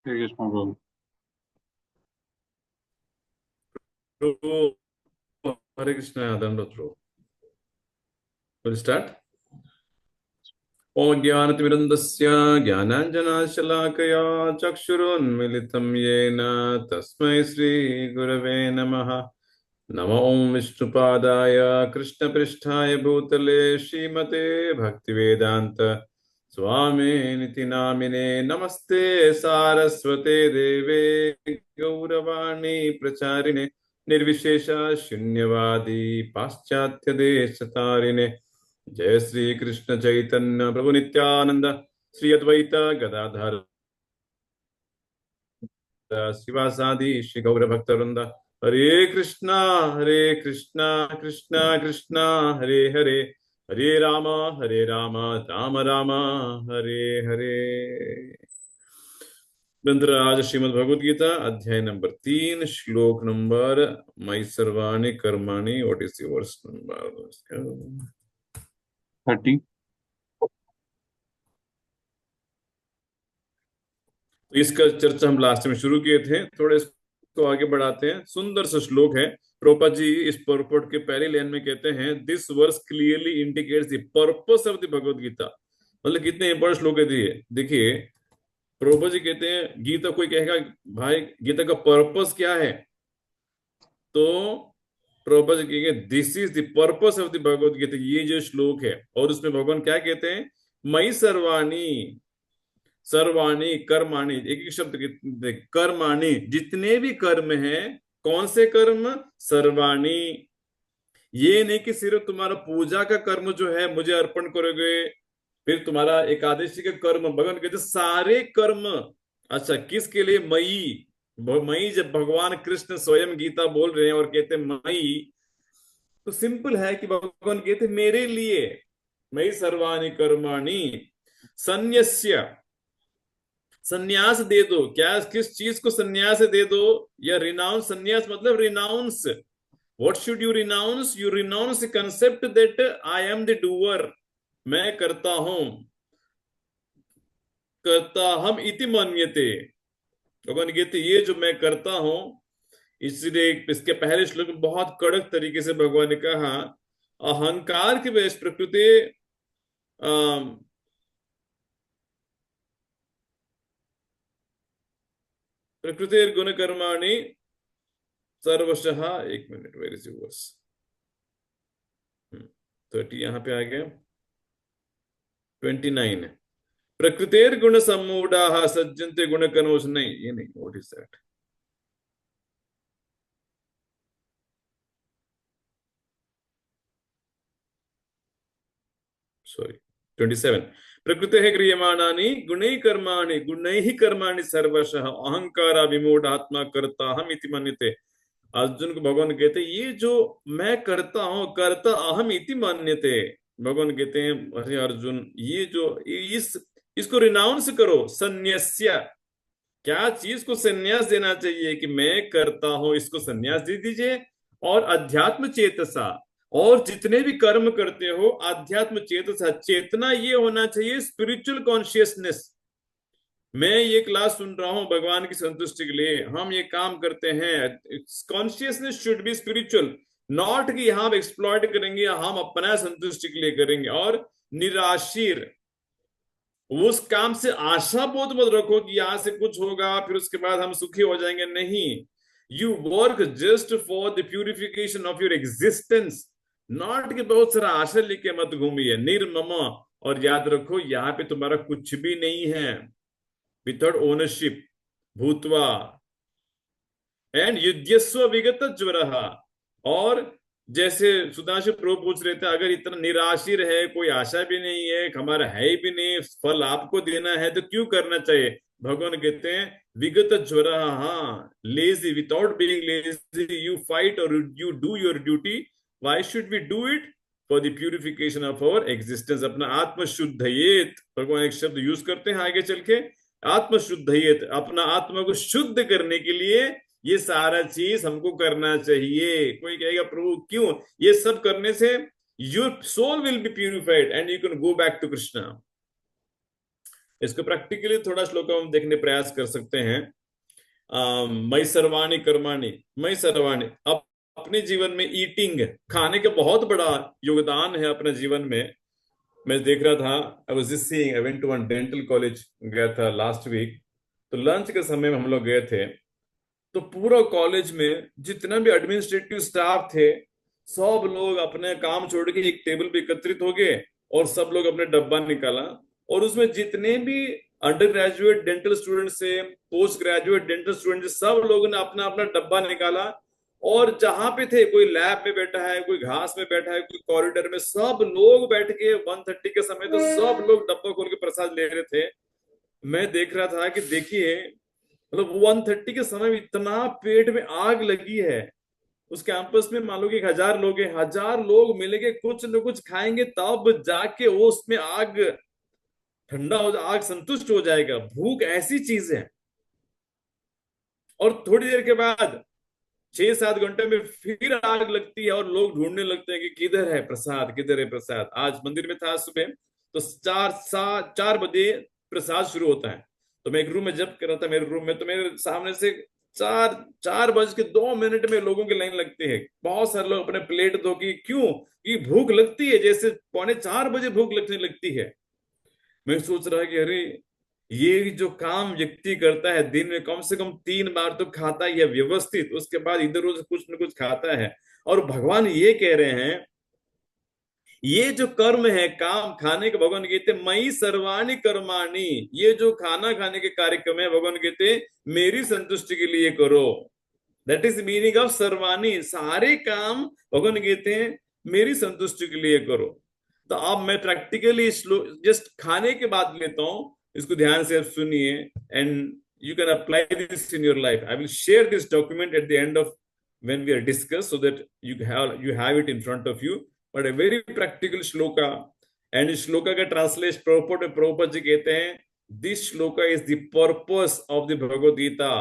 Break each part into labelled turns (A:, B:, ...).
A: हरे कृष्ण प्रभु।
B: तो हरे कृष्ण दंडोत Prabhu. Will start. ओम ज्ञानतिमिरन्दस्य ज्ञानाञ्जनशलाकया चक्षुरुन्मिलितं येन तस्मै श्रीगुरवे नमः। नमो ओं विष्णुपादाय कृष्णपृष्ठाय भूतले श्रीमते भक्तिवेदान्त स्वामिनिति नामिने नमस्ते सारस्वते देवे गौरवाणी प्रचारिणे निर्विशेष शून्यवादी पाश्चात्य देशतारिणे। जय श्री कृष्ण चैतन्य प्रभु नित्यानंद श्री अद्वैत गदाधर श्रीवासादि श्री गौर भक्तवृंद। हरे कृष्णा कृष्णा कृष्णा हरे हरे, हरे राम राम राम हरे हरे। ग्रंथराज श्रीमद् भगवद गीता अध्याय नंबर 3 श्लोक नंबर मयि सर्वाणि कर्माणि। What is the verse number?
A: 30।
B: तो इसका चर्चा हम लास्ट में शुरू किए थे, थोड़े इसको आगे बढ़ाते हैं। सुंदर सा श्लोक है। प्रोपा जी इस परपोर्ट के पहली लाइन में कहते हैं, this verse clearly indicates the purpose of the Bhagavad Gita. मतलब कितने इंपॉर्टेंट श्लोक है ये। देखिए प्रोपा जी कहते हैं, गीता कोई कहेगा भाई गीता का पर्पस क्या है, तो प्रभुपद जी कहेंगे this is the purpose of the Bhagavad Gita. ये जो श्लोक है, और उसमें भगवान क्या कहते हैं, मई सर्वाणी सर्वाणी कर्माणी, एक एक शब्द कर्माणी, जितने भी कर्म हैं। कौन से कर्म? सर्वाणी। ये नहीं कि सिर्फ तुम्हारा पूजा का कर्म जो है मुझे अर्पण करोगे, फिर तुम्हारा एकादशी का कर्म, भगवान कहते सारे कर्म। अच्छा किसके लिए? मई। मई जब भगवान कृष्ण स्वयं गीता बोल रहे हैं और कहते मई, तो सिंपल है कि भगवान कहते मेरे लिए। मई सर्वाणी कर्माणि सन्यस्य, सन्यास दे दो। क्या? किस चीज को सन्यास दे दो? या रिनाउंस। सन्यास मतलब renounce. What should you renounce? You renounce the concept that I am the doer. मैं करता हूं, करता हम इति मन्यते। भगवान कहते ये जो मैं करता हूं, इसलिए इसके पहले श्लोक में बहुत कड़क तरीके से भगवान ने कहा, अहंकार की वजह से प्रकृति प्रकृति गुण कर्माणि सर्वशः। एक मिनट, वेर इज वर्स 30 यहां पे आ गया। 29 प्रकृतेर गुण सम्मूढ़ा सज्जनते गुण कर्मोस। नहीं ये नहीं, व्हाट इज दैट? सॉरी, 27 प्रकृते क्रियमाणानि गुणै कर्माणि गुणैः कर्माणि सर्वशः अहंकार विमूढ़ आत्मा करता हम इति मन्यते। अर्जुन को भगवान कहते ये जो मैं करता हूं, करता अहम इति मान्यते। भगवान कहते हैं अरे अर्जुन, ये जो इस इसको रिनाउंस करो। संन्यास्य, क्या चीज को संन्यास देना चाहिए कि मैं करता हूं, इसको संन्यास दे दीजिए। और अध्यात्म चेतसा, और जितने भी कर्म करते हो अध्यात्म चेतसा, चेतना ये होना चाहिए स्पिरिचुअल कॉन्शियसनेस। मैं ये क्लास सुन रहा हूं भगवान की संतुष्टि के लिए, हम ये काम करते हैं। Consciousness should be spiritual, not कि हम एक्सप्लॉइट करेंगे, हम अपना संतुष्टि के लिए करेंगे। और निराशीर, उस काम से आशा बहुत मत रखो कि यहां से कुछ होगा फिर उसके बाद हम सुखी हो जाएंगे। नहीं, you work just for the purification of your existence, not कि बहुत सारा आशा लेके मत घूमिए। निर्मम, और याद रखो यहां पे तुम्हारा कुछ भी नहीं है। विदाउट ओनरशिप भूतवा एंड युद्धस्व विगत ज्वर। और जैसे सुधांशु प्रभु पूछ रहे थे, अगर इतना निराशीर है, कोई आशा भी नहीं है, हमारा है भी नहीं, फल आपको देना है, तो क्यों करना चाहिए? भगवान कहते हैं विगत ज्वर। हाँ, lazy, without being lazy you fight और you do your duty. Why should we do it? For the purification of our existence. अपना आत्म शुद्धयेत, भगवान एक शब्द यूज करते हैं आगे चल के, आत्म शुद्धयेत, अपना आत्मा को शुद्ध करने के लिए ये सारा चीज हमको करना चाहिए। कोई कहेगा प्रभु क्यों? ये सब करने से your soul will be purified and you can go back to Krishna. इसको प्रैक्टिकली थोड़ा श्लोक हम देखने प्रयास कर सकते हैं। मई सर्वाणी कर्माणि, मई सर्वाणी, अब अपने जीवन में ईटिंग, खाने का बहुत बड़ा योगदान है अपने जीवन में। मैं देख रहा था, I was just seeing, I went to one dental college, गया था लास्ट वीक। तो लंच के समय में हम लोग गए थे, तो पूरा कॉलेज में जितना भी एडमिनिस्ट्रेटिव स्टाफ थे, सब लोग अपने काम छोड़ के एक टेबल पे एकत्रित हो गए और सब लोग अपने डब्बा निकाला। और उसमें जितने भी अंडर ग्रेजुएट डेंटल स्टूडेंट से पोस्ट ग्रेजुएट डेंटल स्टूडेंट, सब लोगों ने अपना अपना डब्बा निकाला। और जहां पे थे, कोई लैब में बैठा है, कोई घास में बैठा है, कोई कॉरिडोर में, सब लोग बैठ के 1:30 के समय तो सब लोग डब्बा खोल के प्रसाद ले रहे थे। मैं देख रहा था कि देखिए, मतलब 1:30 के समय में इतना पेट में आग लगी है। उस कैंपस में मान लो कि 1,000 लोग हैं, 1,000 लोग मिलेंगे, कुछ न कुछ खाएंगे, तब जाके वो उसमें आग ठंडा हो, आग संतुष्ट हो जाएगा। भूख ऐसी चीज है। और थोड़ी देर के बाद 6-7 घंटे में फिर आग लगती है और लोग ढूंढने लगते हैं कि किधर है प्रसाद, किधर है प्रसाद। आज मंदिर में था सुबह, तो 4 बजे प्रसाद शुरू होता है। तो मैं एक रूम में जब कर रहा था, मेरे रूम में, तो मेरे सामने से 4:02 में लोगों की लाइन लगती है। बहुत सारे लोग अपने प्लेट धो के, क्यों कि भूख लगती है, जैसे 3:45 बजे भूख लगने लगती है। मैं सोच रहा कि अरे, ये जो काम व्यक्ति करता है, दिन में कम से कम 3 बार तो खाता ही है व्यवस्थित, उसके बाद इधर उधर कुछ न कुछ खाता है। और भगवान ये कह रहे हैं, ये जो कर्म है, काम खाने के, भगवान कहते मई सर्वाणी कर्माणी, ये जो खाना खाने के कार्यक्रम है, भगवान कहते मेरी संतुष्टि के लिए करो। दैट इज मीनिंग ऑफ सर्वाणी, सारे काम भगवान कहते हैं मेरी संतुष्टि के लिए करो। तो अब मैं प्रैक्टिकली जस्ट खाने के बाद लेता हूं, इसको ध्यान से आप सुनिए, and you can apply this in your life. I will share this document at the end of when we are discussed, so that you have it in front of you, but a very practical shloka। and इस श्लोका का translation Prabhupada ji कहते हैं, this shloka is the purpose of the Bhagavad Gita.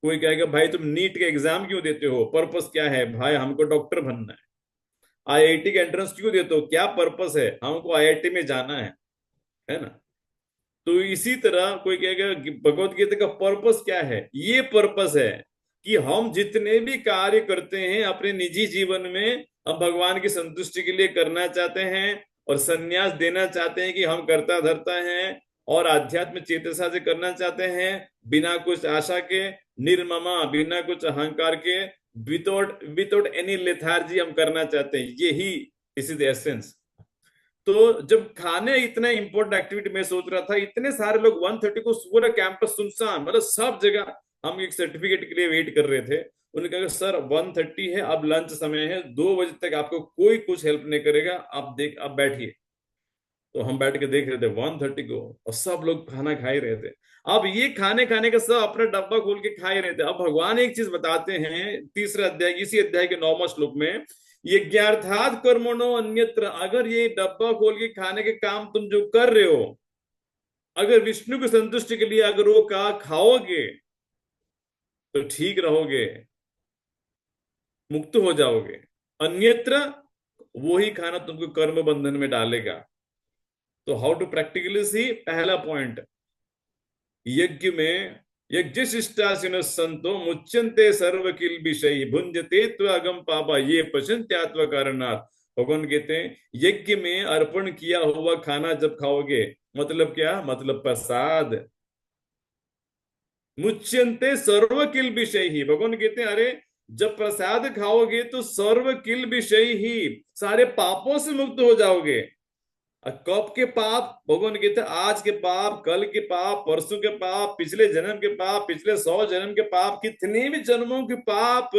B: कोई कहेगा भाई तुम NEET के exam क्यों देते हो, पर्पस क्या है? भाई हमको डॉक्टर बनना है। आईआईटी का एंट्रेंस क्यों देते हो, क्या पर्पस है? हमको आईआईटी में जाना है ना। तो इसी तरह कोई कहेगा भगवत गीता का पर्पस क्या है, ये पर्पस है कि हम जितने भी कार्य करते हैं अपने निजी जीवन में, हम भगवान की संतुष्टि के लिए करना चाहते हैं और संन्यास देना चाहते हैं कि हम करता धरता हैं और आध्यात्म चेतसा से करना चाहते हैं, बिना कुछ आशा के, निर्ममा, बिना कुछ अहंकार के, विदाउट एनी लेथार्जी हम करना चाहते हैं। यही दिस इज एसेंस। तो जब खाने इतना इंपॉर्टेंट एक्टिविटी, मैं सोच रहा था इतने सारे लोग 1:30 को, पूरा कैंपस सुनसान, मतलब सब जगह हम एक सर्टिफिकेट के लिए वेट कर रहे थे। उन्होंने कहा सर 1:30 है, अब लंच समय है, 2 बजे तक आपको कोई कुछ हेल्प नहीं करेगा, आप बैठिए। तो हम बैठ के देख रहे थे 1:30 को, और सब लोग खाना खा ही रहे थे। अब ये खाने के सब अपना डब्बा खोल के खा ही रहे थे। अब भगवान एक चीज बताते हैं, तीसरा अध्याय, इसी अध्याय के 9वें श्लोक में, यज्ञार्थात् कर्मणो अन्यत्र, अगर ये डब्बा खोल के खाने के काम तुम जो कर रहे हो, अगर विष्णु की संतुष्टि के लिए अगर वो का खाओगे तो ठीक रहोगे, मुक्त हो जाओगे। अन्यत्र वो ही खाना तुमको कर्म बंधन में डालेगा। तो हाउ टू प्रैक्टिकली सी, पहला पॉइंट, यज्ञ में यज्ञशिष्टाशिन संतो मुच्यन्ते सर्व किल विषय भुंजते त्वगम पापा ये पश्यन्त्यात्व कारणात्। भगवान कहते हैं यज्ञ में अर्पण किया हुआ खाना जब खाओगे, मतलब क्या, मतलब प्रसाद। मुच्यन्ते सर्व किल विषय ही, भगवान कहते हैं अरे जब प्रसाद खाओगे तो सर्व किल विषय ही, सारे पापों से मुक्त हो जाओगे। कब के पाप? भगवान कहते हैं आज के पाप, कल के पाप, परसों के पाप, पिछले जन्म के पाप, पिछले 100 जन्म के पाप, कितने भी जन्मों के पाप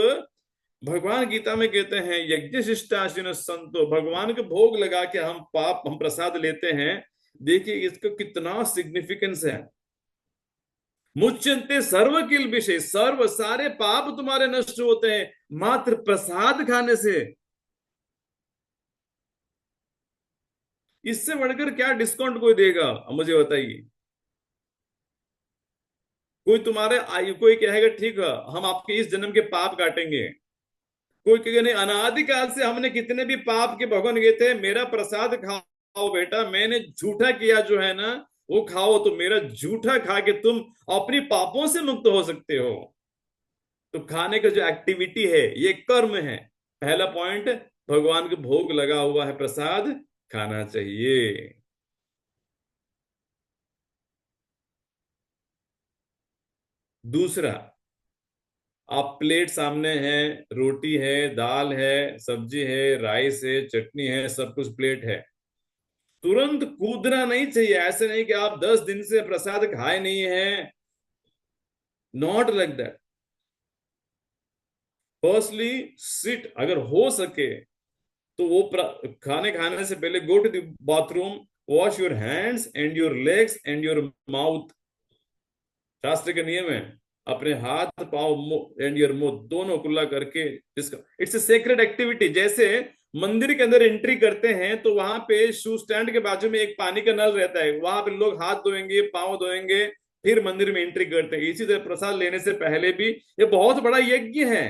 B: भगवान गीता में कहते हैं यज्ञ शिष्टाशिन संतो, भगवान के भोग लगा के हम प्रसाद लेते हैं। देखिए इसका कितना सिग्निफिकेंस है। मुच्यन्ते सर्व किल विषय, सर्व सारे पाप तुम्हारे नष्ट होते हैं मात्र प्रसाद खाने से। इससे बढ़कर क्या डिस्काउंट कोई देगा, मुझे बताइए। कोई तुम्हारे आयु, कोई कहेगा ठीक है हम आपके इस जन्म के पाप काटेंगे। कोई कहेगा नहीं, अनादिकाल से हमने कितने भी पाप के, भगवान कहते हैं मेरा प्रसाद खाओ खाओ बेटा, मैंने झूठा किया जो है ना वो खाओ, तो मेरा झूठा खा के तुम अपनी पापों से मुक्त हो सकते हो। तो खाने का जो एक्टिविटी है ये कर्म है। पहला पॉइंट, भगवान को भोग लगा हुआ है प्रसाद, खाना चाहिए। दूसरा, आप प्लेट सामने है, रोटी है, दाल है, सब्जी है, राइस है, चटनी है, सब कुछ प्लेट है, तुरंत कूदना नहीं चाहिए। ऐसे नहीं कि आप 10 दिन से प्रसाद खाए नहीं है, not like that. Firstly sit, अगर हो सके तो वो खाने खाने से पहले go to the bathroom, wash your hands and your legs and your mouth. शास्त्र के नियम है, अपने हाथ पाँव एंड योर मुंह दोनों कुल्ला करके इसका, इट्स ए सेक्रेड एक्टिविटी। जैसे मंदिर के अंदर एंट्री करते हैं तो वहां पे शू स्टैंड के बाजू में एक पानी का नल रहता है, वहां पे लोग हाथ धोएंगे, पाँव धोएंगे, फिर मंदिर में एंट्री करते हैं। इसी तरह प्रसाद लेने से पहले भी ये बहुत बड़ा यज्ञ है।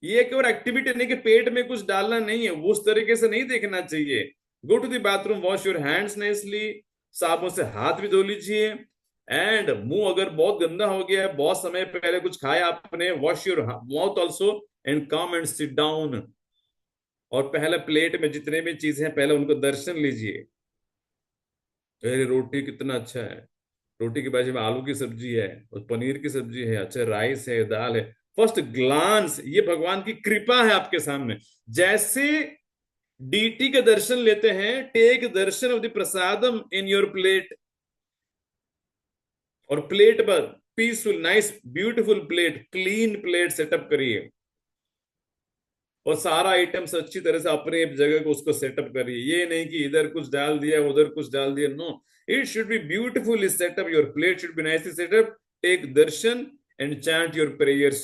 B: ये केवल एक्टिविटी नहीं कि पेट में कुछ डालना नहीं है, उस तरीके से नहीं देखना चाहिए। Go to the bathroom, wash your hands nicely, साबुन से हाथ भी धो लीजिए। एंड मुंह अगर बहुत गंदा हो गया है, बहुत समय पहले कुछ खाया आपने, wash your mouth also and come and sit down. और पहले प्लेट में जितने भी चीजें हैं पहले उनको दर्शन लीजिए। अरे रोटी कितना अच्छा है, रोटी के बाजू में आलू की सब्जी है और पनीर की सब्जी है, अच्छा राइस है, दाल है। फर्स्ट ग्लांस ये भगवान की कृपा है आपके सामने। जैसे डीटी के दर्शन लेते हैं, take darshan of the prasadam in your plate. और प्लेट पर peaceful nice beautiful plate, clean plate setup करिए और सारा आइटम्स अच्छी तरह से अपने जगह को उसको सेटअप करिए। ये नहीं कि इधर कुछ डाल दिया उधर कुछ डाल दिया, no, it should be beautifully setup, your plate should be nicely setup. Take darshan and chant your prayers.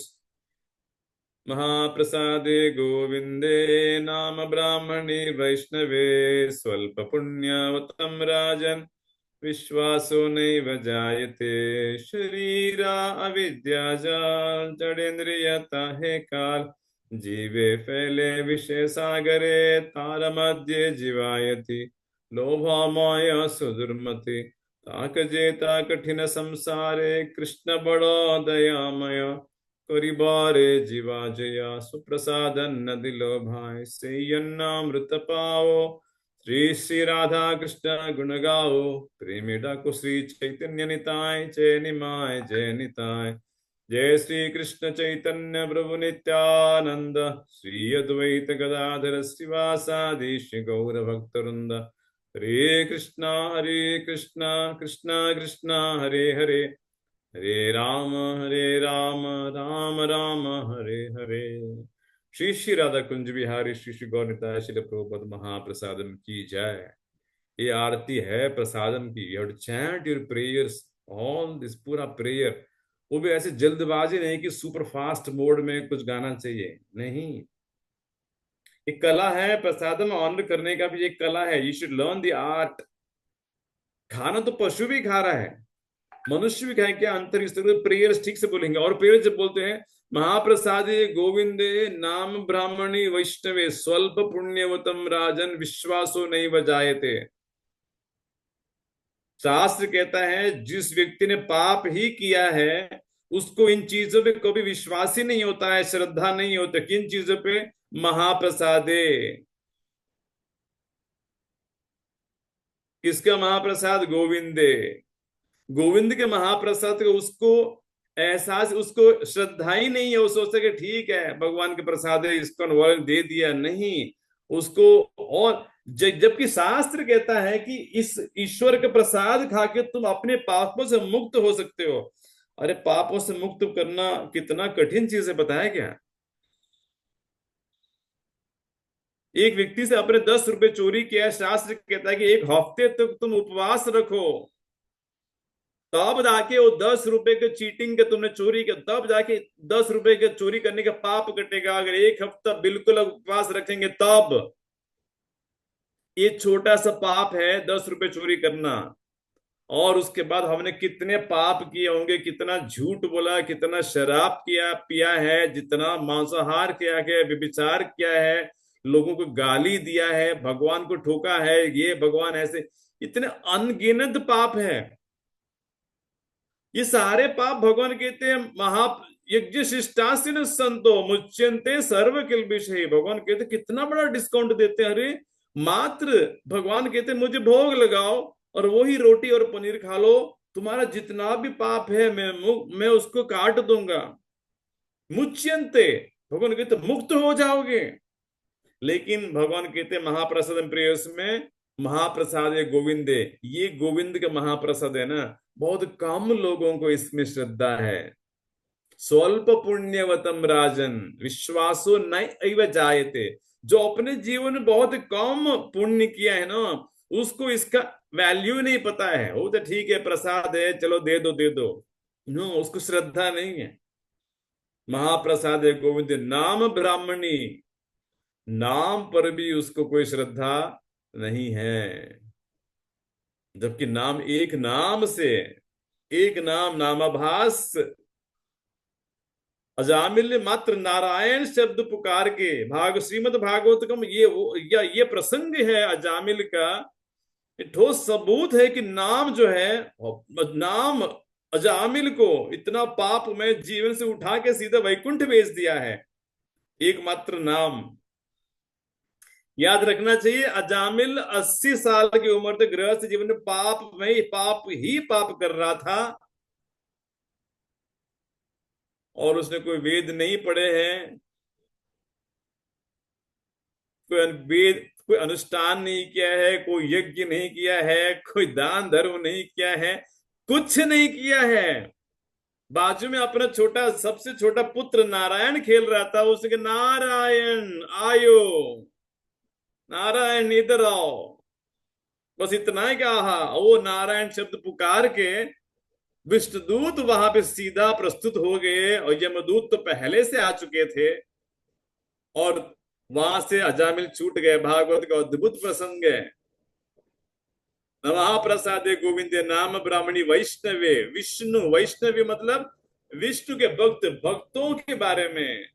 B: महाप्रसादे गोविंदे नाम ब्राह्मणे वैष्णवे स्वल्प पुण्यवतम राजन विश्वासो नैव जायते शरीरा अविद्याजाल जड़ेन्द्रियता है काल जीवे फैले विषय सागरे तार मध्य जीवायति लोभा माया सुदुर्मति ताक जेता कठिन संसारे कृष्ण बड़ो दयामय करिबारे जीवा जया सुप्रसादन न दिलो भाई से अन्नामृत पाओ श्री श्री राधा कृष्ण गुण गाओ प्रेमी डाको श्री चैतन्य निताय जय निमाय जय निताय जय श्री कृष्ण चैतन्य प्रभु नित्यानंद श्री अद्वैत गदाधर श्रीवासादि श्री गौर भक्तवृंद हरे कृष्णा कृष्णा कृष्णा हरे हरे हरे राम राम राम हरे हरे। श्री श्री राधा कुंज बिहारी श्री श्री गौरनिताय श्री प्रभुपद महाप्रसादम की जय। ये आरती है प्रसादम की। You have to chant your prayers, all this पूरा प्रेयर। वो भी ऐसे जल्दबाजी नहीं कि सुपर फास्ट मोड में कुछ गाना चाहिए, नहीं। एक कला है प्रसादम ऑनर करने का भी, एक कला है। You should learn the art. खाना तो पशु भी खा रहा है, मनुष्य भी खाए, क्या अंतर इस तरह प्रेयर्स ठीक से बोलेंगे। और प्रेयर जब बोलते हैं महाप्रसादे गोविंदे नाम ब्राह्मणी वैष्णवे स्वल्प पुण्यवतम राजन विश्वासो नहीं बजायते। शास्त्र कहता है जिस व्यक्ति ने पाप ही किया है उसको इन चीजों पे कभी विश्वास ही नहीं होता है, श्रद्धा नहीं होता। किन चीजों पे? महाप्रसादे। किसका महाप्रसाद? गोविंदे। गोविंद के महाप्रसाद को उसको एहसास, उसको श्रद्धा ही नहीं है। वो सोचता कि ठीक है भगवान के प्रसाद है, इसको अनवरत दे दिया, नहीं उसको। और जबकि शास्त्र कहता है कि इस ईश्वर के प्रसाद खा के तुम अपने पापों से मुक्त हो सकते हो। अरे पापों से मुक्त करना कितना कठिन चीज है, बताया क्या? एक व्यक्ति से अपने 10 रुपए चोरी किया, शास्त्र कहता है कि एक हफ्ते तक तुम उपवास रखो, तब जाके वो 10 रुपए के चीटिंग के तुमने चोरी किया, तब जाके 10 रुपए के चोरी करने का पाप कटेगा। अगर एक हफ्ता बिल्कुल उपवास रखेंगे तब। ये छोटा सा पाप है 10 रुपए चोरी करना, और उसके बाद हमने कितने पाप किए होंगे, कितना झूठ बोला, कितना शराब किया पिया है, जितना मांसाहार किया है, व्यभिचार किया है, लोगों को गाली दिया है, भगवान को ठोका है, ये भगवान ऐसे, इतने अनगिनत पाप है। ये सारे पाप भगवान कहते हैं महा यज्ञ शिष्टासीन संतो मुच्यंते सर्व किल्बिषै। भगवान कहते कितना बड़ा डिस्काउंट देते हैं। अरे मात्र भगवान कहते मुझे भोग लगाओ और वही रोटी और पनीर खा लो, तुम्हारा जितना भी पाप है मैं उसको काट दूंगा। मुच्यंते, भगवान कहते मुक्त हो जाओगे। लेकिन भगवान कहते महाप्रसाद प्रेयस में महाप्रसाद है गोविंदे, ये गोविंद का महाप्रसाद है ना, बहुत कम लोगों को इसमें श्रद्धा है। स्वल्प पुण्यवतम राजन विश्वासो नैव जायते। जो अपने जीवन में बहुत कम पुण्य किया है ना, उसको इसका वैल्यू नहीं पता है। वो तो ठीक है, प्रसाद है, चलो दे दो दे दो, नो, उसको श्रद्धा नहीं है। महाप्रसाद है गोविंद नाम ब्राह्मणी, नाम पर भी उसको कोई श्रद्धा नहीं है। जबकि नाम, एक नाम से, एक नाम नामाभास, अजामिल ने मात्र नारायण शब्द पुकार के श्रीमद भागवतकम, ये वो या ये प्रसंग है अजामिल का, ठोस सबूत है कि नाम जो है, नाम अजामिल को इतना पाप में जीवन से उठा के सीधा वैकुंठ भेज दिया है। एकमात्र नाम याद रखना चाहिए। अजामिल 80 साल की उम्र तक गृहस्थ जीवन में पाप में पाप ही पाप कर रहा था, और उसने कोई वेद नहीं पढ़े हैं, कोई वेद, कोई अनुष्ठान नहीं किया है, कोई यज्ञ नहीं किया है, कोई दान धर्म नहीं किया है, कुछ नहीं किया है। बाजू में अपना छोटा, सबसे छोटा पुत्र नारायण खेल रहा था, उसने कहा नारायण आयो, नारायण इधर आओ, बस इतना ही कहा। वो नारायण शब्द पुकार के विष्णुदूत वहां पे सीधा प्रस्तुत हो गए, और यमदूत तो पहले से आ चुके थे, और वहां से अजामिल छूट गए। भागवत का अद्भुत प्रसंग है। महाप्रसादे गोविंदे नाम ब्राह्मणी वैष्णवे, विष्णु वैष्णवी मतलब विष्णु के भक्त, भक्तों के बारे में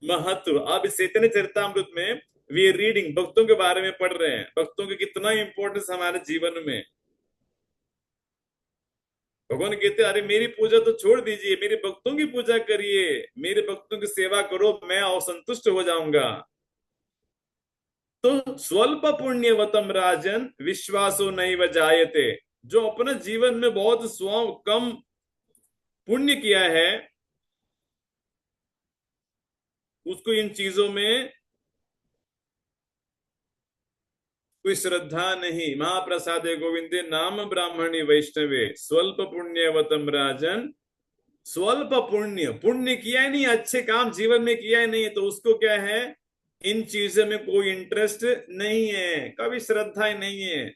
B: महत्व। अब चैतन्य चरितामृत में वी रीडिंग, भक्तों के बारे में पढ़ रहे हैं, भक्तों की कितना इंपॉर्टेंस हमारे जीवन में। भगवान कहते अरे मेरी पूजा तो छोड़ दीजिए, मेरे भक्तों की पूजा करिए, मेरे भक्तों की सेवा करो, मैं असंतुष्ट हो जाऊंगा। तो स्वल्प पुण्यवतम राजन विश्वासो नैव जायते। जो अपने जीवन में बहुत कम पुण्य किया है, उसको इन चीजों में कोई श्रद्धा नहीं। महाप्रसादे गोविंदे नाम ब्राह्मणी वैष्णवे स्वल्प पुण्यवतम राजन। स्वल्प पुण्य, पुण्य किया ही नहीं, अच्छे काम जीवन में किया ही नहीं, तो उसको क्या है, इन चीजों में कोई इंटरेस्ट नहीं है, कभी श्रद्धा ही नहीं है,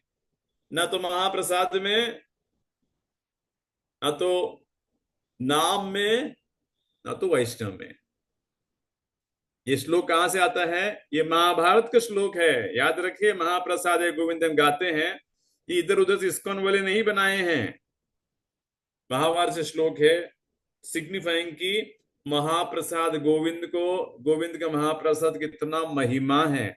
B: ना तो महाप्रसाद में, ना तो नाम में, ना तो वैष्णव में। ये श्लोक कहां से आता है? ये महाभारत का श्लोक है, याद रखिए। महाप्रसाद है गोविंदम गाते हैं, ये इधर उधर से इस्कॉन वाले नहीं बनाए हैं, महाभारत से श्लोक है, सिग्निफाइंग की महाप्रसाद गोविंद को, गोविंद का महाप्रसाद कितना महिमा है।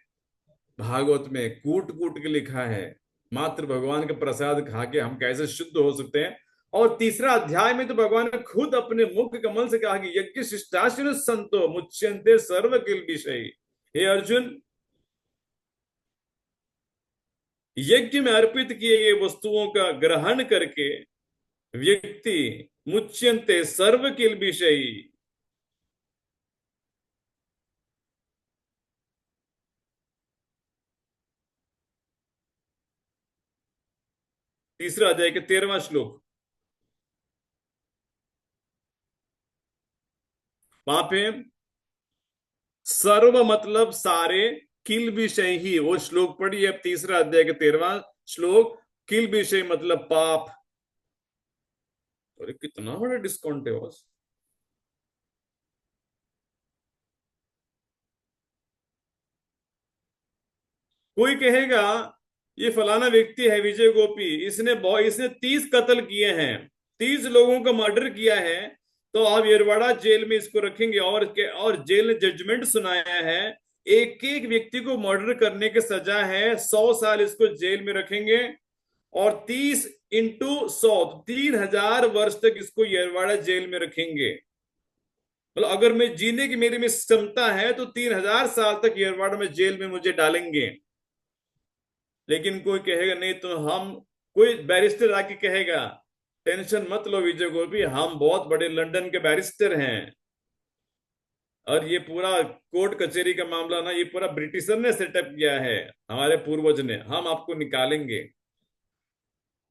B: भागवत में कूट कूट के लिखा है, मात्र भगवान का प्रसाद खा के हम कैसे शुद्ध हो सकते हैं। और तीसरा अध्याय में तो भगवान ने खुद अपने मुख कमल से कहा कि यज्ञ शिष्टाशिन संतो मुच्यन्ते सर्व किल्बिषै। हे अर्जुन, यज्ञ में अर्पित किए गए वस्तुओं का ग्रहण करके व्यक्ति मुच्यन्ते सर्व किल्बिषै, तीसरा अध्याय के 13वां श्लोक, वहां पे सर्व मतलब सारे, किल विषय ही, वो श्लोक पढ़िए अब, तीसरा अध्याय के 13वां श्लोक, किल विषय मतलब पाप। अरे कितना बड़ा डिस्काउंट है बस। कोई कहेगा ये फलाना व्यक्ति है विजय गोपी, इसने 30 कत्ल किए हैं, 30 लोगों का मर्डर किया है, तो आप येरवाड़ा जेल में इसको रखेंगे, और जेल ने जजमेंट सुनाया है एक एक व्यक्ति को मर्डर करने की सजा है, 100 साल इसको जेल में रखेंगे, और 30 × 100 3,000 वर्ष तक इसको यरवाड़ा जेल में रखेंगे। मतलब अगर मैं जीने की मेरी में क्षमता है तो 3,000 साल तक यरवाड़ा में जेल में मुझे डालेंगे। लेकिन कोई कहेगा नहीं, तो हम, कोई बैरिस्टर आके कहेगा टेंशन मत लो विजय गोपी, हम बहुत बड़े लंदन के बैरिस्टर हैं, और ये पूरा कोर्ट कचहरी का मामला ना, ये पूरा ब्रिटिशर ने सेटअप किया है, हमारे पूर्वज ने, हम आपको निकालेंगे।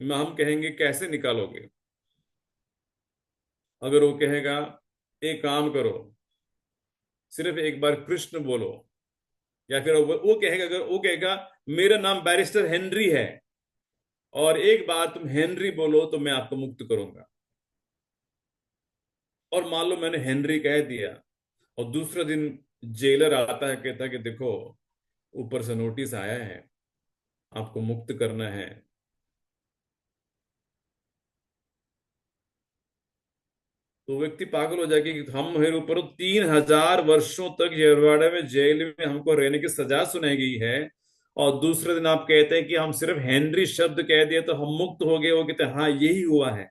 B: हम कहेंगे कैसे निकालोगे? अगर वो कहेगा एक काम करो, सिर्फ एक बार कृष्ण बोलो, या फिर वो कहेगा, अगर वो कहेगा मेरा नाम बैरिस्टर हेनरी है, और एक बार तुम हेनरी बोलो तो मैं आपको मुक्त करूंगा, और मान लो मैंने हेनरी कह दिया, और दूसरा दिन जेलर आता है, कहता है कि देखो ऊपर से नोटिस आया है, आपको मुक्त करना है। तो व्यक्ति पागल हो जाएगा कि हम मेरे ऊपर 3,000 वर्षों तक यरवाड़ा में जेल में हमको रहने की सजा सुनाई गई है, और दूसरे दिन आप कहते हैं कि हम सिर्फ हेनरी शब्द कह दिए तो हम मुक्त हो गए। वो कहते हैं हाँ यही हुआ है,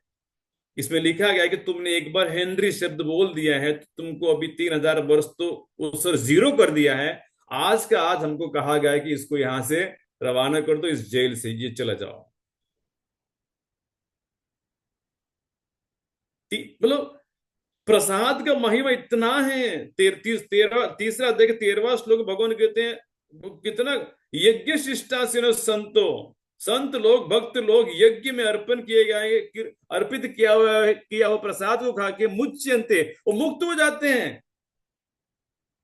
B: इसमें लिखा गया है कि तुमने एक बार हेनरी शब्द बोल दिया है तो तुमको अभी 3,000 वर्ष तो उस पर जीरो कर दिया है। आज का आज हमको कहा गया है कि इसको यहां से रवाना कर दो, इस जेल से ये चला जाओ। मतलब प्रसाद का महिमा इतना है। तीसरा अध्याय के 13वां श्लोक भगवान कहते हैं, वो कितना यज्ञ शिष्टासीन संतो, संत लोग भक्त लोग यज्ञ में अर्पण किए गए, अर्पित किया हुआ प्रसाद को खा के मुच्यंते, वो मुक्त हो जाते हैं।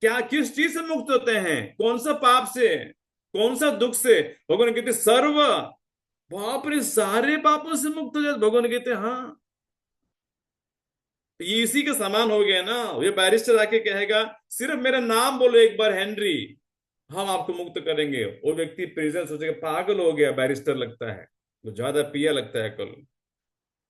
B: क्या, किस चीज से मुक्त होते हैं? कौन सा पाप से, कौन सा दुख से? भगवान कहते सर्व, बाप रे, सारे पापों से मुक्त हो जाते। भगवान कहते हाँ, ये इसी के समान हो गया ना। ये बैरिस्टर आके कहेगा सिर्फ मेरा नाम बोलो एक बार हेनरी, हम आपको मुक्त करेंगे। वो व्यक्ति प्रेजेंस सोचेगा पागल हो गया, बैरिस्टर लगता है, वो ज्यादा पिया लगता है कल,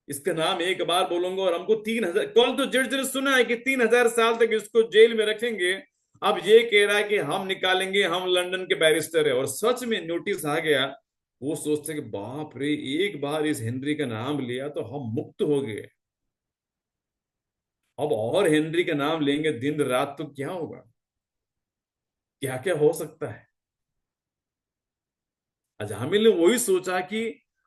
B: इसका नाम एक बार बोलूंगा और हमको 3,000, कल तो जज ने सुना है कि 3,000 साल तक इसको जेल में रखेंगे। अब ये कह रहा है कि हम निकालेंगे, हम लंदन के बैरिस्टर है, और सच में नोटिस आ गया। वो सोचते कि बाप रे, एक बार इस हेनरी का नाम लिया तो हम मुक्त हो गए, अब और हेनरी का नाम लेंगे दिन रात तो क्या होगा, क्या क्या हो सकता है। अजामिल ने वही सोचा कि,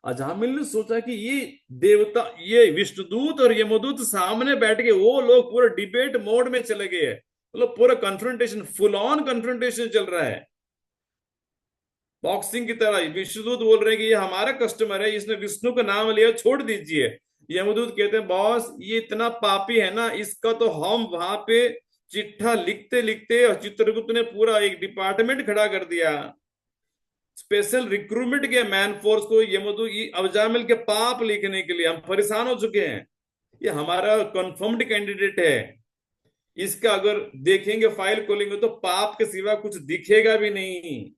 B: अजामिल ने सोचा कि ये देवता, ये विष्णुदूत और यमदूत सामने बैठ के, वो लोग पूरा डिबेट मोड में चले गए हैं, मतलब पूरा कन्फ्रंटेशन, फुल ऑन कन्फ्रंटेशन चल रहा है, बॉक्सिंग की तरह। विष्णुदूत बोल रहे हैं कि ये हमारा कस्टमर है, इसने विष्णु का नाम लिया, छोड़ दीजिए। यमदूत कहते हैं बॉस ये इतना पापी है ना, इसका तो हम वहां पे चिट्ठा लिखते लिखते, और चित्रगुप्त ने पूरा एक डिपार्टमेंट खड़ा कर दिया, स्पेशल रिक्रूटमेंट किया मैन फोर्स को यमदूत अवजामिल के पाप लिखने के लिए। हम परेशान हो चुके हैं, ये हमारा कंफर्म्ड कैंडिडेट है, इसका अगर देखेंगे फाइल खोलेंगे तो पाप के सिवा कुछ दिखेगा भी नहीं।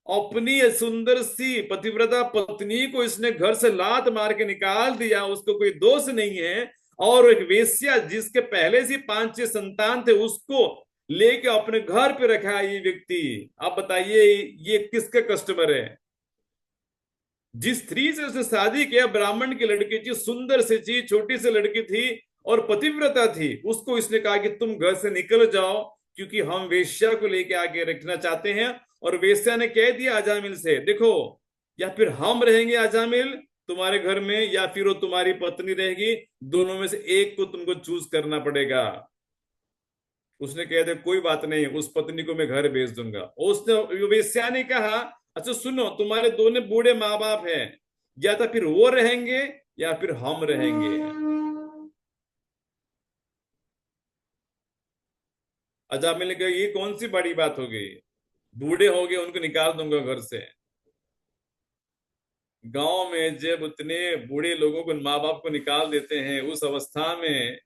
B: अपनी सुंदर सी पतिव्रता पत्नी को इसने घर से लात मार के निकाल दिया, उसको कोई दोष नहीं है, और एक वेश्या जिसके पहले से 5-6 संतान थे उसको लेके अपने घर पे रखा है ये व्यक्ति। आप बताइए ये किसका कस्टमर है? जिस स्त्री से उसने शादी किया, ब्राह्मण की लड़की थी, सुंदर सी चीज, छोटी सी लड़की थी और पतिव्रता थी, उसको इसने कहा कि तुम घर से निकल जाओ क्योंकि हम वेश्या को लेके आगे रखना चाहते हैं। और वेश्या ने कह दिया अजामिल से, देखो या फिर हम रहेंगे अजामिल तुम्हारे घर में, या फिर वो तुम्हारी पत्नी रहेगी, दोनों में से एक को तुमको चूज करना पड़ेगा। उसने कह दिया कोई बात नहीं, उस पत्नी को मैं घर भेज दूंगा। उसने, वेश्या ने कहा अच्छा सुनो, तुम्हारे दोनों बूढ़े माँ बाप हैं, या तो फिर वो रहेंगे या फिर हम रहेंगे। अजामिल ने कहा ये कौन सी बड़ी बात हो गई, बूढ़े हो गए उनको निकाल दूंगा घर से। गांव में जब उतने बूढ़े लोगों को, माँ बाप को निकाल देते हैं उस अवस्था में,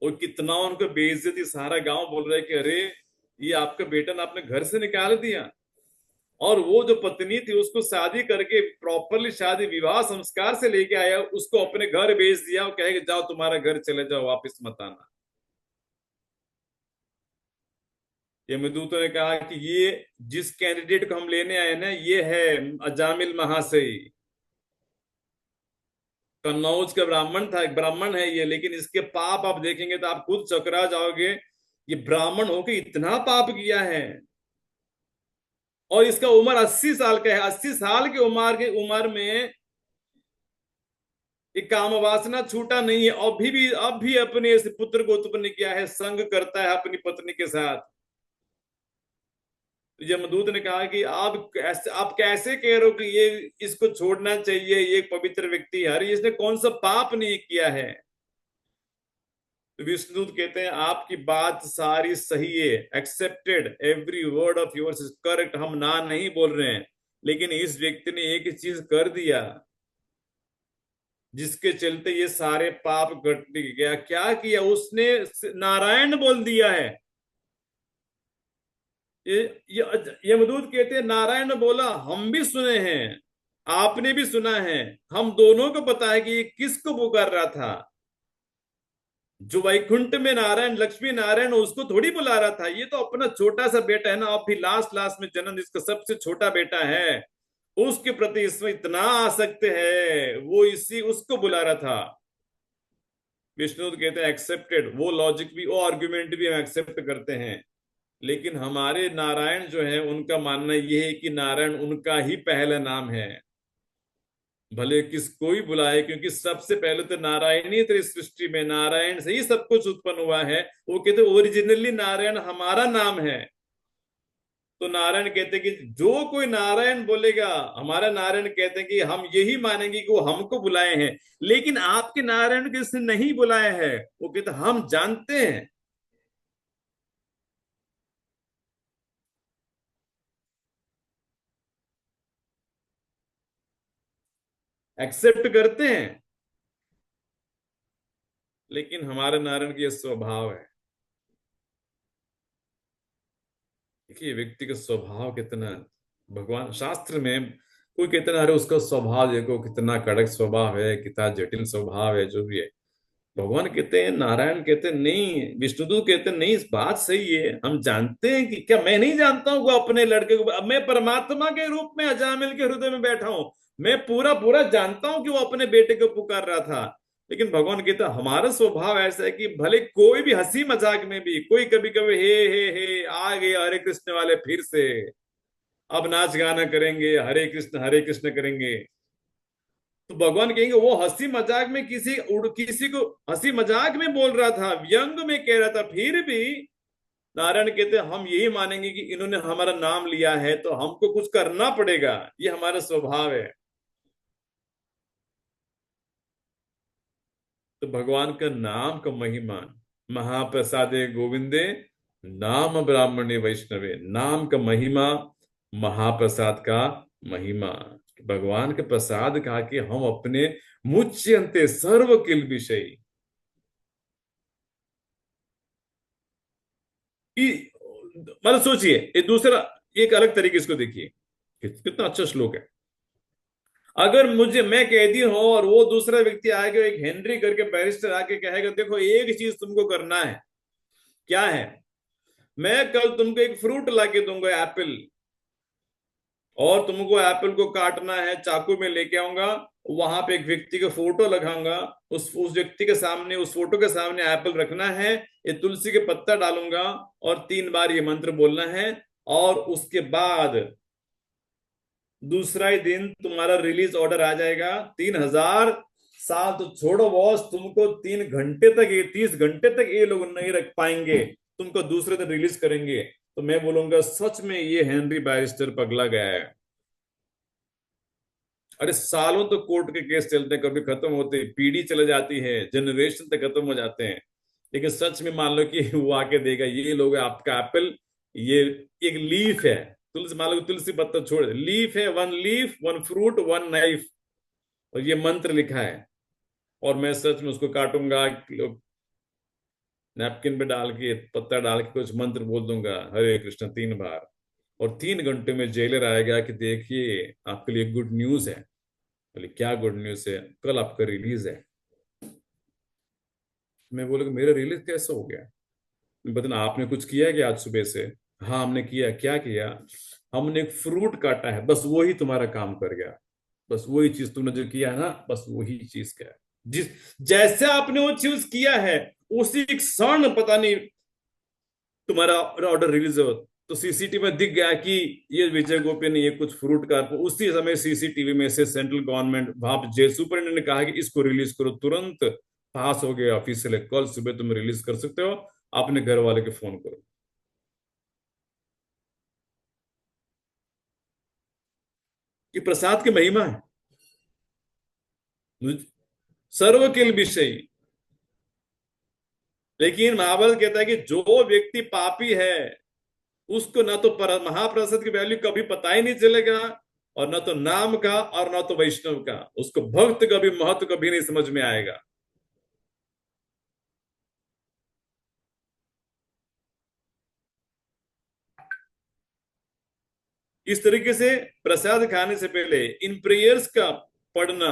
B: और कितना उनको बेइज्जती, सारा गांव बोल रहा है कि अरे ये आपका बेटा ना आपने घर से निकाल दिया। और वो जो पत्नी थी उसको शादी करके प्रॉपरली शादी विवाह संस्कार से लेके आया, उसको अपने घर भेज दिया, और कहे जाओ तुम्हारा घर चले जाओ, वापस मत आना। यमदूतों ने कहा कि ये जिस कैंडिडेट को हम लेने आए ना, ये है अजामिल महाशय। कन्नौज का ब्राह्मण था, एक ब्राह्मण है ये, लेकिन इसके पाप आप देखेंगे तो आप खुद चकरा जाओगे। ये ब्राह्मण होके इतना पाप किया है, और इसका उम्र 80 साल का है। 80 साल की उम्र में ये काम वासना छूटा नहीं है। अब भी अपने इस पुत्र को उत्पन्न किया है, संग करता है अपनी पत्नी के साथ। तो यमदूत ने कहा कि आप कैसे कह रहे हो कि ये इसको छोड़ना चाहिए, ये एक पवित्र व्यक्ति है, अरे इसने कौन सा पाप नहीं किया है। तो विष्णुदूत कहते हैं आपकी बात सारी सही है, accepted, every word of yours is correct, हम ना नहीं बोल रहे हैं। लेकिन इस व्यक्ति ने एक ही चीज कर दिया जिसके चलते ये सारे पाप घट गया। क्या किया उसने? नारायण बोल दिया है। ये यमदूत कहते हैं नारायण बोला, हम भी सुने हैं, आपने भी सुना है, हम दोनों को पता है कि ये किसको पुकार रहा था। जो वैकुंठ में नारायण, लक्ष्मी नारायण, उसको थोड़ी बुला रहा था। ये तो अपना छोटा सा बेटा है ना, अब भी लास्ट लास्ट में जन्म जिसका सबसे छोटा बेटा है, उसके प्रति इसमें इतना आसक्त है, वो इसी उसको बुला रहा था। विष्णु कहते हैं एक्सेप्टेड, वो लॉजिक भी, वो आर्ग्यूमेंट भी हम एक्सेप्ट करते हैं। लेकिन हमारे नारायण जो है, उनका मानना यह है कि नारायण उनका ही पहला नाम है, भले किसको ही बुलाए, क्योंकि सबसे पहले तो नारायण ही थे। इस सृष्टि में नारायण से ही सब कुछ उत्पन्न हुआ है। वो कहते ओरिजिनली नारायण हमारा नाम है। तो नारायण कहते कि जो कोई नारायण बोलेगा, हमारा नारायण कहते हैं कि हम यही मानेंगे कि वो हमको बुलाए हैं। लेकिन आपके नारायण को इसने नहीं बुलाया है, वो कहते हम जानते हैं। एक्सेप्ट करते हैं। लेकिन हमारे नारायण की यह स्वभाव है। देखिए व्यक्ति का स्वभाव कितना, भगवान शास्त्र में कोई कहते ना, अरे उसका स्वभाव देखो कितना कड़क स्वभाव है, कितना जटिल स्वभाव है, जो भी है। भगवान कहते हैं, नारायण कहते हैं नहीं, विष्णुदूत कहते हैं नहीं, इस बात सही है, हम जानते हैं कि क्या मैं नहीं जानता हूं वो अपने लड़के को, अब मैं परमात्मा के रूप में अजामिल के हृदय में बैठा हूं, मैं पूरा पूरा जानता हूं कि वो अपने बेटे को पुकार रहा था। लेकिन भगवान कहता हमारा स्वभाव ऐसा है कि भले कोई भी हंसी मजाक में भी कोई कभी कभी हे आ गए हरे कृष्ण वाले फिर से, अब नाच गाना करेंगे, हरे कृष्ण करेंगे। तो भगवान कहेंगे वो हंसी मजाक में किसी को हंसी मजाक में बोल रहा था, व्यंग में कह रहा था, फिर भी नारायण कहते हम यही मानेंगे कि इन्होंने हमारा नाम लिया है तो हमको कुछ करना पड़ेगा, ये हमारा स्वभाव है। तो भगवान का नाम का महिमा, महाप्रसादे गोविंदे नाम ब्राह्मणे वैष्णवे, नाम का महिमा, महाप्रसाद का महिमा। भगवान के प्रसाद कहा कि हम अपने मुच्यंते सर्व किल विषय मतलब सोचिए, ये दूसरा एक अलग तरीके इसको देखिए, कितना अच्छा श्लोक है। अगर मुझे मैं कैदी हूं और वो दूसरा व्यक्ति आएगा, एक हेनरी करके बैरिस्टर आके कहेगा देखो एक चीज तुमको करना है, क्या है? मैं कल तुमको एक फ्रूट लाके दूंगा, एप्पल, और तुमको एप्पल को काटना है, चाकू में लेके आऊंगा, वहां पे एक व्यक्ति का फोटो लगाऊंगा, उस व्यक्ति के सामने, उस फोटो के सामने एप्पल रखना है, ये तुलसी के पत्ता डालूंगा, और 3 बार ये मंत्र बोलना है, और उसके बाद दूसरा ही दिन तुम्हारा रिलीज ऑर्डर आ जाएगा। 3,000 साल तो छोड़ो बॉस, तुमको 3 घंटे तक, ये 30 घंटे तक ये लोग नहीं रख पाएंगे, तुमको दूसरे दिन रिलीज करेंगे। तो मैं बोलूंगा सच में ये हेनरी बैरिस्टर पगला गया है। अरे सालों तो कोर्ट के केस चलते हैं, कभी खत्म होते, पीढ़ी चले जाती है, जनरेशन तक खत्म हो जाते हैं। लेकिन सच में मान लो कि वो आके देगा ये लोग आपका एप्पल, ये एक लीफ है, तुलसी, मान लो तुलसी पत्ता छोड़, लीफ है, 1 लीफ 1 फ्रूट 1 नाइफ, और ये मंत्र लिखा है, और मैं सच में उसको काटूंगा, नैपकिन पे डाल के, पत्ता डाल के कुछ मंत्र बोल दूंगा, हरे कृष्ण 3 बार, और 3 घंटे में जेलर आएगा कि देखिए आपके लिए गुड न्यूज है। बोले क्या गुड न्यूज है? कल आपका रिलीज है। मैं बोले मेरा रिलीज कैसे हो गया? बताना आपने कुछ किया है कि आज सुबह से? हाँ हमने किया, क्या किया, हमने एक फ्रूट काटा है, बस वही तुम्हारा काम कर गया। बस वही चीज तुमने जो किया है ना, बस वही चीज क्या है, जिस जैसे आपने वो चीज किया है, उसी क्षण पता नहीं तुम्हारा ऑर्डर रिलीज हो, तो सीसीटीवी में दिख गया कि ये विजय गोपी ने ये कुछ फ्रूट का, तो उसी समय सीसीटीवी में से सेंट्रल गवर्नमेंट वहां पे जेल सुपरिटेंडेंट ने कहा कि इसको रिलीज करो तुरंत, पास हो गया ऑफिशियल, कल सुबह तुम रिलीज कर सकते हो, अपने घर वाले के फोन करो। ये प्रसाद की महिमा है। सर्व किल विषय। लेकिन महाभारत कहता है कि जो व्यक्ति पापी है, उसको ना तो महाप्रसाद की वैल्यू कभी पता ही नहीं चलेगा, और ना तो नाम का और ना तो वैष्णव का, उसको भक्त का भी महत्व कभी नहीं समझ में आएगा। इस तरीके से प्रसाद खाने से पहले इन प्रेयर्स का पढ़ना,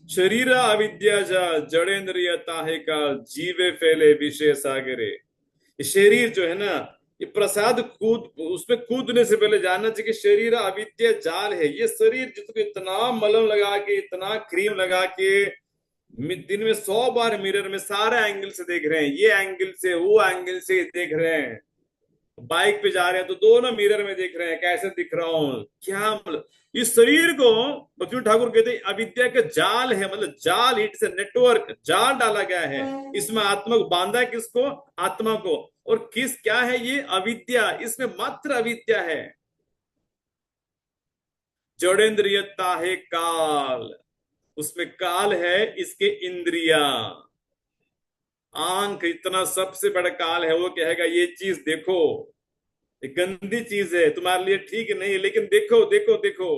B: शरीर अविद्या जा जड़ेंद्रिय ताहे का जीवे फैले विषय सागरे। ये शरीर जो है ना, ये प्रसाद कूद उसमें कूदने से पहले जानना चाहिए कि शरीर अविद्या जाल है। ये शरीर जिसको इतना मलम लगा के, इतना क्रीम लगा के, दिन में 100 बार मिरर में सारे एंगल से देख रहे हैं, ये एंगल से वो एंगल से देख रहे हैं, बाइक पे जा रहे हैं तो दोनों मिरर में देख रहे हैं कैसे दिख रहा हूं, क्या मतलब। इस शरीर को बक्सु ठाकुर कहते हैं अविद्या का जाल है, मतलब जाल, इट्स ए नेटवर्क, जाल डाला गया है इसमें। आत्मा को बांधा है, किसको, आत्मा को। और किस क्या है ये अविद्या, इसमें मात्र अविद्या है। जड़ेंद्रियता है काल, उसमें काल है, इसके इंद्रिया, आंख, इतना सबसे बड़ा काल है। वो कहेगा ये चीज देखो, ये गंदी चीज है, तुम्हारे लिए ठीक नहीं है, लेकिन देखो देखो देखो।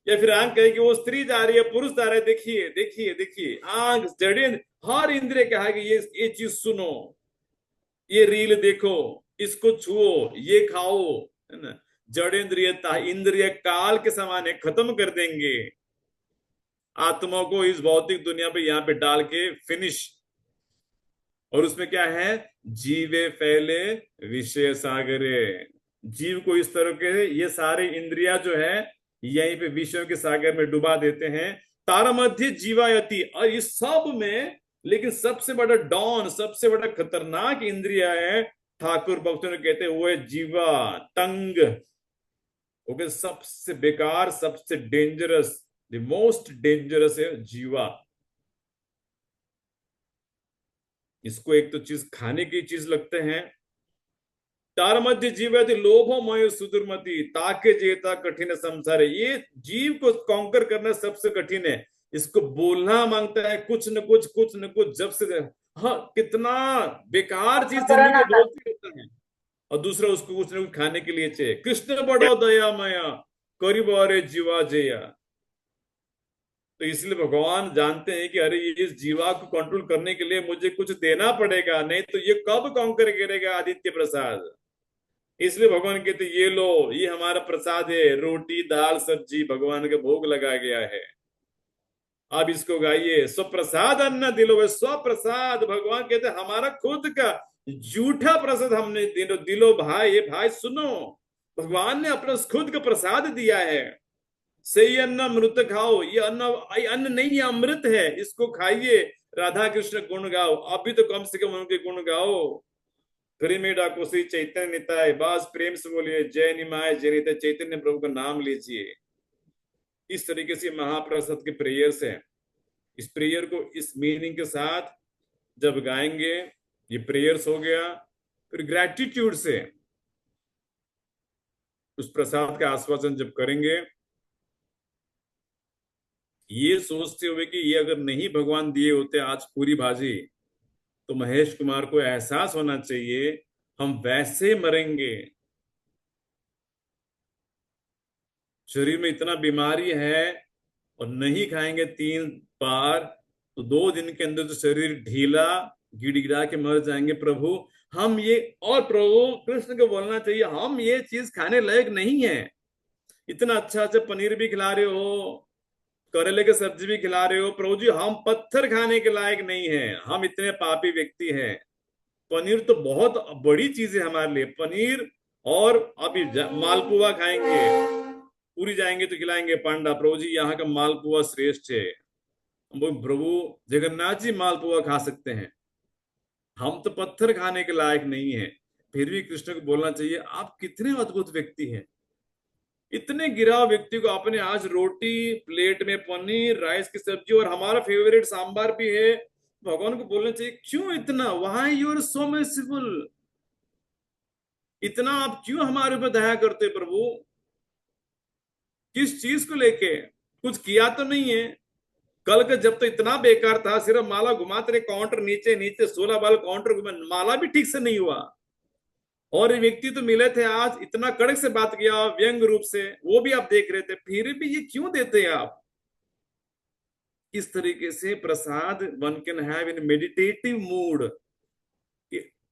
B: या फिर आंख कहे कि वो स्त्री जा रही है, पुरुष जा रहे हैं, देखिए देखिए देखिए। आंख जड़े, हर इंद्रिय कहा कि ये चीज सुनो, ये रील देखो, इसको छुओ, ये खाओ, है ना। जड़ेंद्रियता, इंद्रिय काल के समान है, खत्म कर देंगे आत्मा को इस भौतिक दुनिया पे, यहाँ पे डाल के फिनिश। और उसमें क्या है, जीवे फैले विषय सागरे। जीव को इस तरह के ये सारे इंद्रिया जो है यहीं पे विषयों के सागर में डुबा देते हैं। तारा मध्य जीवायति, और इस सब में लेकिन सबसे बड़ा डॉन, सबसे बड़ा खतरनाक इंद्रिया है, ठाकुर भक्तों ने कहते हैं वो है जीवा, टंग। ओके, सबसे बेकार, सबसे डेंजरस, द मोस्ट डेंजरस है जीवा। इसको एक तो चीज खाने की चीज लगते हैं। तार मध्य जीवति लोभो मोह सुदुर्मति ताके जेता कठिन संसार है। ये जीव को कॉन्कर करना सबसे कठिन है। इसको बोलना मांगता है कुछ न कुछ, कुछ न कुछ, जब से हाँ कितना बेकार चीज जिंदगी में बोलती रहता है, और दूसरा उसको कुछ न कुछ खाने के लिए चाहिए। कृष्ण बड़ो दया मया करीब अरे जीवा जया। तो इसलिए भगवान जानते हैं कि अरे ये इस जीवा को कंट्रोल करने के लिए मुझे कुछ देना पड़ेगा, नहीं तो ये कब कॉन्कर करेगा आदित्य प्रसाद। इसलिए भगवान कहते ये लो, ये हमारा प्रसाद है, रोटी दाल सब्जी भगवान के भोग लगा गया है, अब इसको गाइए। स्वप्रसाद अन्न दिलो, स्वप्रसाद भगवान कहते हमारा खुद का झूठा प्रसाद हमने दिलो, दिलो भाई, ये भाई सुनो, भगवान ने अपना खुद का प्रसाद दिया है। सही अन्न अमृत खाओ, ये अन्न नहीं, ये अमृत है, इसको खाइए, राधा कृष्ण गुण गाओ, अभी तो कम से कम उनके गुण गाओ। प्रेमी डाको श्री चैतन्य निताय, बस प्रेम से बोलिए जय निमाय जय निताय, चैतन्य प्रभु का नाम लीजिए। इस तरीके से महाप्रसाद के प्रेयर्स है। इस प्रेयर को इस मीनिंग के साथ जब गाएंगे, ये प्रेयर्स हो गया, फिर ग्रेटिट्यूड से उस प्रसाद का आस्वादन जब करेंगे, ये सोचते हुए कि ये अगर नहीं भगवान दिए होते आज पूरी भाजी, तो महेश कुमार को एहसास होना चाहिए हम वैसे मरेंगे। शरीर में इतना बीमारी है, और नहीं खाएंगे 3 बार, तो 2 दिन के अंदर तो शरीर ढीला, गिड़गिड़ा के मर जाएंगे। प्रभु हम ये, और प्रभु कृष्ण को बोलना चाहिए हम ये चीज खाने लायक नहीं है। इतना अच्छा अच्छा पनीर भी खिला रहे हो, करेले की सब्जी भी खिला रहे हो, प्रभु जी हम पत्थर खाने के लायक नहीं है, हम इतने पापी व्यक्ति हैं। पनीर तो बहुत बड़ी चीज है हमारे लिए। पनीर और अभी मालपुआ खाएंगे, पूरी जाएंगे तो खिलाएंगे पांडा, प्रभु जी यहाँ का मालपुआ श्रेष्ठ है। हम बोले, प्रभु जगन्नाथ जी मालपुआ खा सकते हैं, हम तो पत्थर खाने के लायक नहीं है। फिर भी कृष्ण को बोलना चाहिए, आप कितने अद्भुत व्यक्ति हैं। इतने गिराव व्यक्ति को आपने आज रोटी, प्लेट में पनीर, राइस की सब्जी और हमारा फेवरेट सांबार भी है। भगवान को बोलना चाहिए, क्यों इतना, why you are so merciful, इतना आप क्यों हमारे ऊपर दया करते प्रभु। किस चीज को लेके, कुछ किया तो नहीं है। कल का जब तो इतना बेकार था, सिर्फ माला घुमाते रहे, काउंटर नीचे नीचे 16 बाल काउंटर घुमा, माला भी ठीक से नहीं हुआ। और ये व्यक्ति तो मिले थे आज, इतना कड़क से बात किया व्यंग रूप से, वो भी आप देख रहे थे, फिर भी ये क्यों देते हैं आप। इस तरीके से prasad one can have in meditative mood,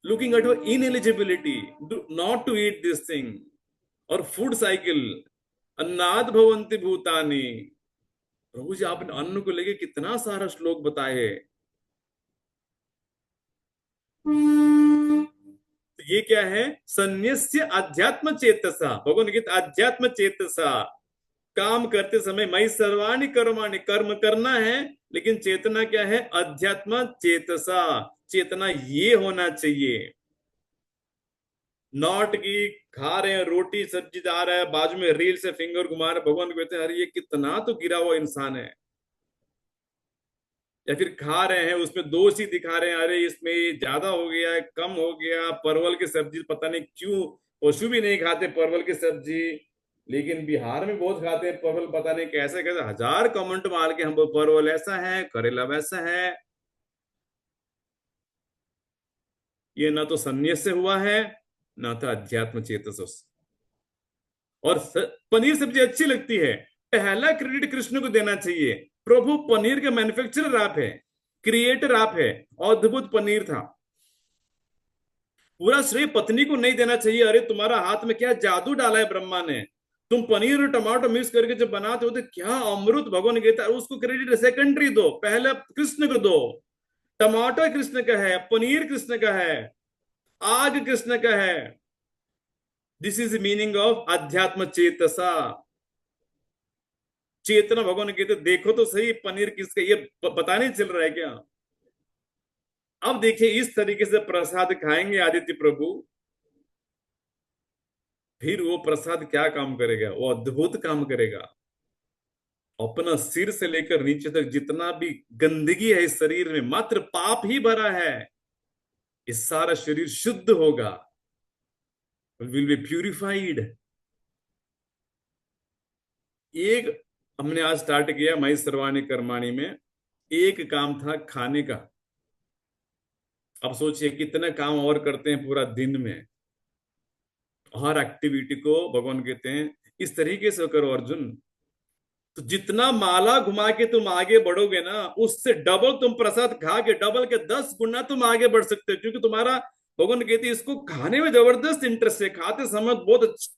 B: looking at your ineligibility not to eat this thing. और फूड साइकिल, अन्नाद भवन्ति भूतानि। प्रभु जी आपने अन्न को लेके कितना सारा श्लोक बताए है। तो ये क्या है, संन्यस्य अध्यात्म चेतसा, भगवान गीता अध्यात्म चेतसा। काम करते समय मई सर्वाणि कर्माणि, कर्म करना है, लेकिन चेतना क्या है, अध्यात्म चेतसा, चेतना ये होना चाहिए। नॉट की खा रहे हैं रोटी सब्जी, जा रहा है बाजू में रील से फिंगर घुमा रहे, भगवान कहते हैं अरे ये कितना तो गिरा हुआ इंसान है। या फिर खा रहे हैं उसमें दोष ही दिखा रहे हैं, अरे इसमें ज्यादा हो गया, कम हो गया, परवल की सब्जी पता नहीं क्यों, पशु भी नहीं खाते परवल की सब्जी, लेकिन बिहार में बहुत खाते हैं परवल, पता नहीं कैसे कैसे, हजार कमेंट मार के हम परवल ऐसा है, करेला वैसा है। ये ना तो संन्यास से हुआ है, ना तो अध्यात्म चेतस। और पनीर सब्जी अच्छी लगती है, पहला क्रेडिट कृष्ण को देना चाहिए। प्रभु पनीर के मैन्युफैक्चरर आप है, क्रिएटर आप है, अद्भुत पनीर था। पूरा श्रेय पत्नी को नहीं देना चाहिए, अरे तुम्हारा हाथ में क्या जादू डाला है ब्रह्मा ने, तुम पनीर और टमाटो मिक्स करके जब बनाते हो तो क्या अमृत, भगवान कहता है उसको क्रेडिट सेकेंडरी दो, पहले कृष्ण को दो। टमाटो कृष्ण का है, पनीर कृष्ण का है, आग कृष्ण का है। दिस इज मीनिंग ऑफ अध्यात्म चेतसा। चेतना, भगवान कहते देखो तो सही पनीर किसका, ये पता नहीं चल रहा है क्या। अब देखिए इस तरीके से प्रसाद खाएंगे आदित्य प्रभु, फिर वो प्रसाद क्या काम करेगा, वो अद्भुत काम करेगा। अपना सिर से लेकर नीचे तक जितना भी गंदगी है इस शरीर में, मात्र पाप ही भरा है, इस सारा शरीर शुद्ध होगा, विल बी प्यूरिफाइड। एक हमने आज स्टार्ट किया मई सर्वाणी कर्माणी में, एक काम था खाने का। अब सोचिए कितने काम और करते हैं पूरा दिन में, हर एक्टिविटी को भगवान कहते हैं इस तरीके से करो अर्जुन। तो जितना माला घुमा के तुम आगे बढ़ोगे ना, उससे डबल तुम प्रसाद खा के, डबल के 10 गुना तुम आगे बढ़ सकते हो, क्योंकि तुम्हारा भगवान कहते हैं इसको खाने में जबरदस्त इंटरेस्ट है, खाते समय बहुत अच्छा